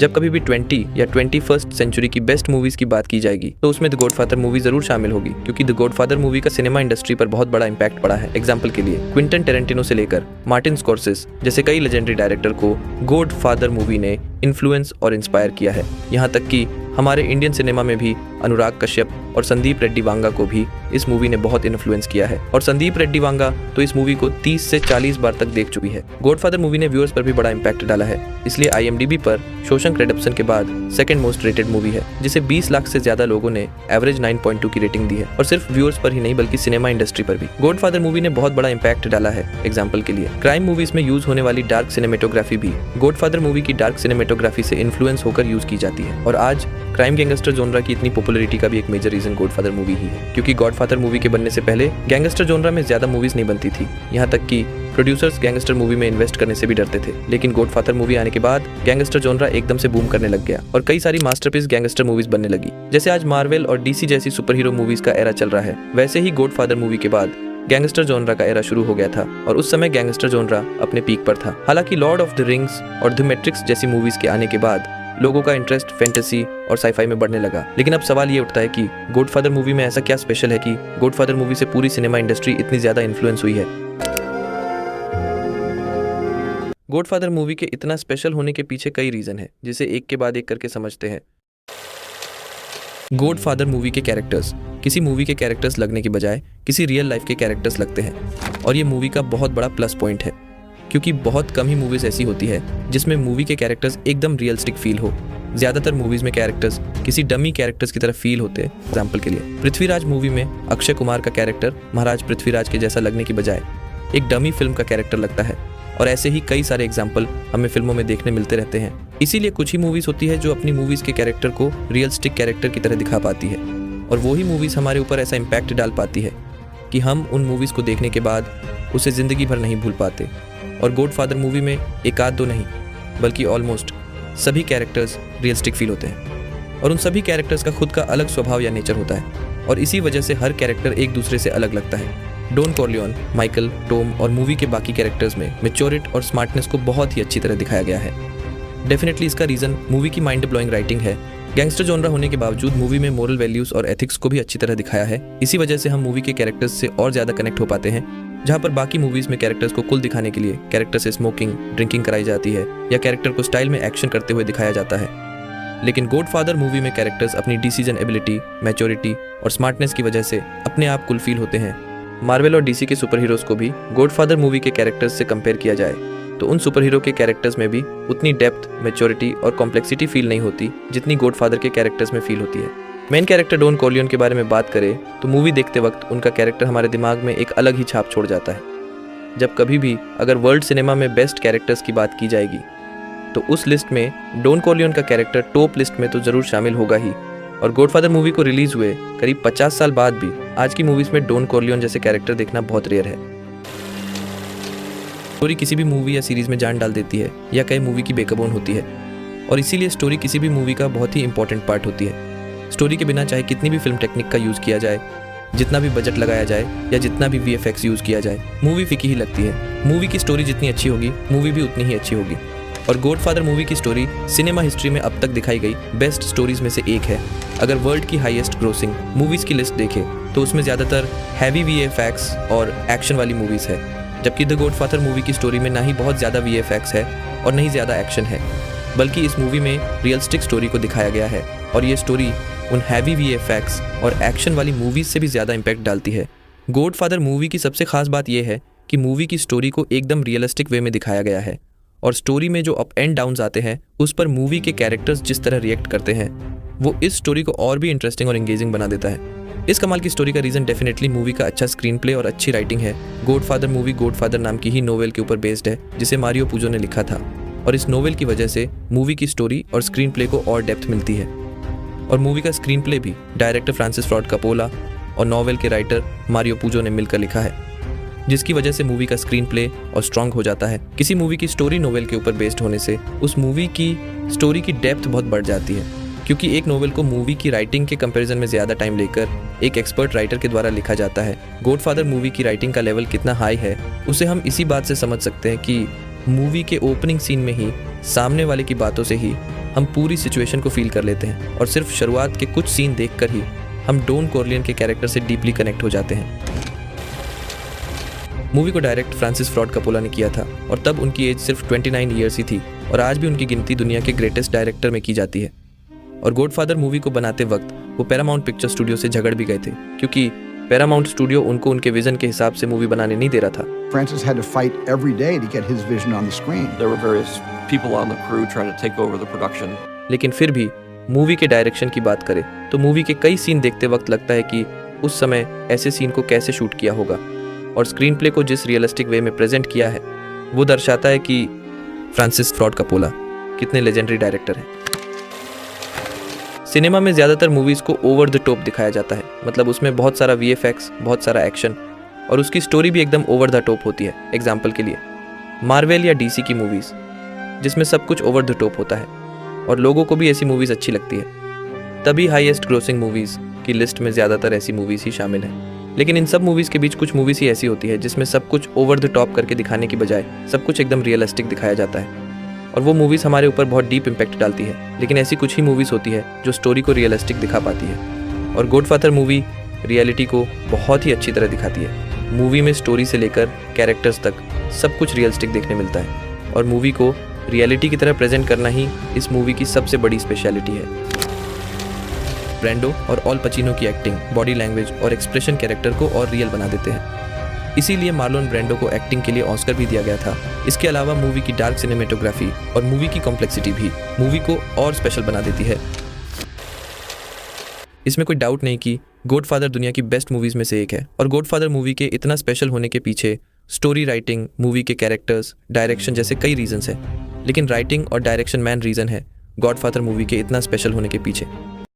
जब कभी भी 20 या 21st सेंचुरी की बेस्ट मूवीज की बात की जाएगी तो उसमें द गॉडफादर मूवी जरूर शामिल होगी, क्योंकि द गॉडफादर मूवी का सिनेमा इंडस्ट्री पर बहुत बड़ा इम्पैक्ट पड़ा है। एग्जाम्पल के लिए क्विंटन टेरेंटिनो से लेकर मार्टिन स्कॉर्सेज़ जैसे कई लेजेंडरी डायरेक्टर को गॉडफादर मूवी ने इन्फ्लुएंस और इंस्पायर किया है। यहाँ तक कि हमारे इंडियन सिनेमा में भी अनुराग कश्यप और संदीप रेड्डी वांगा को भी इस मूवी ने बहुत इन्फ्लुएंस किया है, और संदीप रेड्डी वांगा तो इस मूवी को 30 से 40 बार तक देख चुकी है। गॉडफादर मूवी ने व्यूअर्स पर भी बड़ा इम्पैक्ट डाला है, इसलिए IMDb पर शोशैंक रिडेम्पशन के बाद सेकंड मोस्ट रेटेड मूवी है, जिसे 20 लाख से ज्यादा लोगों ने एवरेज 9.2 की रेटिंग दी है, और सिर्फ व्यूअर्स पर ही नहीं बल्कि सिनेमा इंडस्ट्री पर भी गॉडफादर मूवी ने बहुत बड़ा इम्पैक्ट डाला है। एग्जाम्पल के लिए क्राइम मूवीज में यूज होने वाली डार्क सिनेमेटोग्राफी भी गॉडफादर मूवी की डार्क सिनेमेटोग्राफी से इन्फ्लुएंस होकर यूज की जाती है, और आज क्राइम गैंगस्टर जोनरा की इतनी पॉपुलैरिटी का भी एक मेजर रीजन गॉडफादर मूवी ही है, क्योंकि गॉडफादर मूवी के बनने से पहले गैंगस्टर जोनरा में ज्यादा मूवीज नहीं बनती थी। यहाँ तक कि प्रोड्यूसर्स गैंगस्टर मूवी में इन्वेस्ट करने से भी डरते थे, लेकिन गॉडफादर मूवी आने के बाद गैंगस्टर जोनरा एकदम से बूम करने लग गया और कई सारी मास्टरपीस गैंगस्टर मूवीज बनने लगी। जैसे आज मार्वल और DC जैसी सुपर हीरो मूवीज का एरा चल रहा है, वैसे ही गॉडफादर मूवी के बाद गैंगस्टर जोनरा का एरा शुरू हो गया था, और उस समय गैंगस्टर जोनरा अपने पीक पर था। हालांकि लॉर्ड ऑफ द रिंग्स और द मैट्रिक्स जैसी मूवीज के आने के बाद लोगों का इंटरेस्ट फैंटेसी और साईफाई में बढ़ने लगा, लेकिन अब सवाल ये उठता है कि गॉडफादर मूवी में ऐसा क्या स्पेशल है कि गॉडफादर मूवी से पूरी सिनेमा इंडस्ट्री इतनी ज्यादा इन्फ्लुएंस हुई है। गॉडफादर मूवी के इतना स्पेशल होने के पीछे कई रीजन है, जिसे एक के बाद एक करके समझते हैं। गॉडफादर मूवी के कैरेक्टर्स किसी मूवी के कैरेक्टर्स लगने के बजाय किसी रियल लाइफ के कैरेक्टर्स लगते हैं, और ये मूवी का बहुत बड़ा प्लस पॉइंट है, क्योंकि बहुत कम ही मूवीज ऐसी होती है जिसमें मूवी के कैरेक्टर्स एकदम रियलिस्टिक फील हो। ज्यादातर मूवीज में कैरेक्टर्स किसी डमी कैरेक्टर्स की तरह फील होते हैं। एग्जाम्पल के लिए पृथ्वीराज मूवी में अक्षय कुमार का कैरेक्टर महाराज पृथ्वीराज के जैसा लगने की बजाय एक डमी फिल्म का कैरेक्टर लगता है, और ऐसे ही कई सारे एग्जाम्पल हमें फिल्मों में देखने मिलते रहते हैं। इसीलिए कुछ ही मूवीज होती है जो अपनी मूवीज के कैरेक्टर को रियलिस्टिक कैरेक्टर की तरह दिखा पाती है, और वही मूवीज हमारे ऊपर ऐसा इम्पैक्ट डाल पाती है कि हम उन मूवीज को देखने के बाद उसे जिंदगी भर नहीं भूल पाते। और गॉडफादर मूवी में एक आध दो नहीं बल्कि ऑलमोस्ट सभी कैरेक्टर्स रियलिस्टिक फील होते हैं, और उन सभी कैरेक्टर्स का खुद का अलग स्वभाव या नेचर होता है, और इसी वजह से हर कैरेक्टर एक दूसरे से अलग लगता है। डॉन कॉर्लियोन, माइकल, टॉम और मूवी के बाकी कैरेक्टर्स में मैच्योरिटी और स्मार्टनेस को बहुत ही अच्छी तरह दिखाया गया है। डेफिनेटली इसका रीजन मूवी की माइंड ब्लोइंग राइटिंग है। गैंगस्टर जॉनरा होने के बावजूद मूवी में मोरल वैल्यूज और एथिक्स को भी अच्छी तरह दिखाया है। इसी वजह से हम मूवी के कैरेक्टर्स से और ज्यादा कनेक्ट हो पाते हैं, जहाँ पर बाकी मूवीज में कैरेक्टर्स को कुल दिखाने के लिए कैरेक्टर से स्मोकिंग, ड्रिंकिंग कराई जाती है या कैरेक्टर को स्टाइल में एक्शन करते हुए दिखाया जाता है। लेकिन गॉडफादर मूवी में कैरेक्टर्स अपनी डिसीजन एबिलिटी, मैच्योरिटी और स्मार्टनेस की वजह से अपने आप कुल फील होते हैं। मार्वल और DC के सुपर हीरोज को भी गॉडफादर मूवी के कैरेक्टर्स से कंपेयर किया जाए तो उन सुपर हीरो के कैरेक्टर्स में भी उतनी डेप्थ, मैच्योरिटी और कॉम्प्लेक्सिटी फील नहीं होती जितनी गॉडफादर के कैरेक्टर्स में फील होती है। मेन कैरेक्टर डॉन कॉर्लियोन के बारे में बात करें तो मूवी देखते वक्त उनका कैरेक्टर हमारे दिमाग में एक अलग ही छाप छोड़ जाता है। जब कभी भी अगर वर्ल्ड सिनेमा में बेस्ट कैरेक्टर्स की बात की जाएगी तो उस लिस्ट में डॉन कॉर्लियोन का कैरेक्टर टॉप लिस्ट में तो जरूर शामिल होगा ही। और गॉडफादर मूवी को रिलीज हुए करीब 50 साल बाद भी आज की मूवीज में डॉन कॉर्लियोन जैसे कैरेक्टर देखना बहुत रेयर है। स्टोरी किसी भी मूवी या सीरीज में जान डाल देती है या कई मूवी की बैकबोन होती है, और इसीलिए स्टोरी किसी भी मूवी का बहुत ही इंपॉर्टेंट पार्ट होती है। स्टोरी के बिना चाहे कितनी भी फिल्म टेक्निक का यूज़ किया जाए, जितना भी बजट लगाया जाए या जितना भी VFX यूज़ किया जाए, मूवी फीकी ही लगती है। मूवी की स्टोरी जितनी अच्छी होगी मूवी भी उतनी ही अच्छी होगी। और गॉडफादर मूवी की स्टोरी सिनेमा हिस्ट्री में अब तक दिखाई गई बेस्ट स्टोरीज में से एक है। अगर वर्ल्ड की हाईएस्ट ग्रोसिंग मूवीज की लिस्ट देखें तो उसमें ज़्यादातर हैवी VFX और एक्शन वाली मूवीज़ है, जबकि द गॉडफादर मूवी की स्टोरी में ना ही बहुत ज़्यादा VFX है और नहीं ज़्यादा एक्शन है, बल्कि इस मूवी में रियलिस्टिक स्टोरी को दिखाया गया है, और ये स्टोरी उन हैवी VFX और एक्शन वाली मूवीज़ से भी ज़्यादा इम्पैक्ट डालती है। गॉडफादर मूवी की सबसे खास बात यह है कि मूवी की स्टोरी को एकदम रियलिस्टिक वे में दिखाया गया है, और स्टोरी में जो अप एंड डाउन्स आते हैं उस पर मूवी के कैरेक्टर्स जिस तरह रिएक्ट करते हैं वो इस स्टोरी को और भी इंटरेस्टिंग और एंगेजिंग बना देता है। इस कमाल की स्टोरी का रीज़न डेफिनेटली मूवी का अच्छा स्क्रीन प्ले और अच्छी राइटिंग है। गॉडफादर मूवी गॉडफादर नाम की ही नोवेल के ऊपर बेस्ड है, जिसे मारियो पूजो ने लिखा था, और इस नोवेल की वजह से मूवी की स्टोरी और स्क्रीन प्ले को और डेप्थ मिलती है। और मूवी का स्क्रीन प्ले भी डायरेक्टर फ्रांसिस फोर्ड कपोला और नोवेल के राइटर मारियो पूजो ने मिलकर लिखा है, जिसकी वजह से मूवी का स्क्रीन प्ले और स्ट्रॉन्ग हो जाता है। किसी मूवी की स्टोरी नोवेल के ऊपर बेस्ड होने से उस मूवी की स्टोरी की डेप्थ बहुत बढ़ जाती है, क्योंकि एक नोवेल को मूवी की राइटिंग के कंपैरिजन में ज़्यादा टाइम लेकर एक एक्सपर्ट राइटर के द्वारा लिखा जाता है। गॉडफादर मूवी की राइटिंग का लेवल कितना हाई है उसे हम इसी बात से समझ सकते हैं कि मूवी के ओपनिंग सीन में ही सामने वाले की बातों से ही हम पूरी सिचुएशन को फील कर लेते हैं और सिर्फ शुरुआत के कुछ सीन देखकर ही हम डॉन कॉर्लियन के कैरेक्टर से डीपली कनेक्ट हो जाते हैं। मूवी को डायरेक्ट फ्रांसिस फोर्ड कपोला ने किया था और तब उनकी एज सिर्फ 29 ईयर्स ही थी और आज भी उनकी गिनती दुनिया के ग्रेटेस्ट डायरेक्टर में की जाती है। और गॉडफादर मूवी को बनाते वक्त वो पैरामाउंट पिक्चर स्टूडियो से झगड़ भी गए थे क्योंकि पैरामाउंट स्टूडियो उनको उनके विजन के हिसाब से मूवी बनाने नहीं दे रहा था। Francis had to fight every day to get his vision on the screen. There were various people on the crew trying to take over the production. लेकिन फिर भी मूवी के डायरेक्शन की बात करें तो मूवी के कई सीन देखते वक्त लगता है कि उस समय ऐसे सीन को कैसे शूट किया होगा और स्क्रीन प्ले को जिस रियलिस्टिक वे में प्रेजेंट किया है वो दर्शाता है कि फ्रांसिस फोर्ड कपोला कितने लेजेंडरी डायरेक्टर हैं। सिनेमा में ज़्यादातर मूवीज़ को ओवर द टॉप दिखाया जाता है, मतलब उसमें बहुत सारा VFX, बहुत सारा एक्शन और उसकी स्टोरी भी एकदम ओवर द टॉप होती है। एग्जाम्पल के लिए मार्वेल या DC की मूवीज़ जिसमें सब कुछ ओवर द टॉप होता है और लोगों को भी ऐसी मूवीज़ अच्छी लगती है, तभी हाईएस्ट ग्रोसिंग मूवीज़ की लिस्ट में ज़्यादातर ऐसी मूवीज़ ही शामिल हैं। लेकिन इन सब मूवीज़ के बीच कुछ मूवीज़ ही ऐसी होती है जिसमें सब कुछ ओवर द टॉप करके दिखाने की बजाय सब कुछ एकदम रियलिस्टिक दिखाया जाता है और वो मूवीज़ हमारे ऊपर बहुत डीप इम्पैक्ट डालती है। लेकिन ऐसी कुछ ही मूवीज़ होती है जो स्टोरी को रियलिस्टिक दिखा पाती है और गॉडफादर मूवी रियलिटी को बहुत ही अच्छी तरह दिखाती है। मूवी में स्टोरी से लेकर कैरेक्टर्स तक सब कुछ रियलिस्टिक देखने मिलता है और मूवी को रियलिटी की तरह प्रेजेंट करना ही इस मूवी की सबसे बड़ी स्पेशलिटी है। ब्रैंडो और ऑल पचिनो की एक्टिंग, बॉडी लैंग्वेज और एक्सप्रेशन कैरेक्टर को और रियल बना देते हैं। इसीलिए मार्लोन ब्रैंडो को एक्टिंग के लिए ऑस्कर भी दिया गया था। इसके अलावा मूवी की डार्क सिनेमेटोग्राफी और मूवी की कॉम्प्लेक्सिटी भी मूवी को और स्पेशल बना देती है। इसमें कोई डाउट नहीं कि गॉडफादर दुनिया की बेस्ट मूवीज़ में से एक है और गॉडफादर मूवी के इतना स्पेशल होने के पीछे स्टोरी राइटिंग, मूवी के कैरेक्टर्स, डायरेक्शन जैसे कई रीजंस हैं। लेकिन राइटिंग और डायरेक्शन मेन रीज़न है गॉडफादर मूवी के इतना स्पेशल होने के पीछे।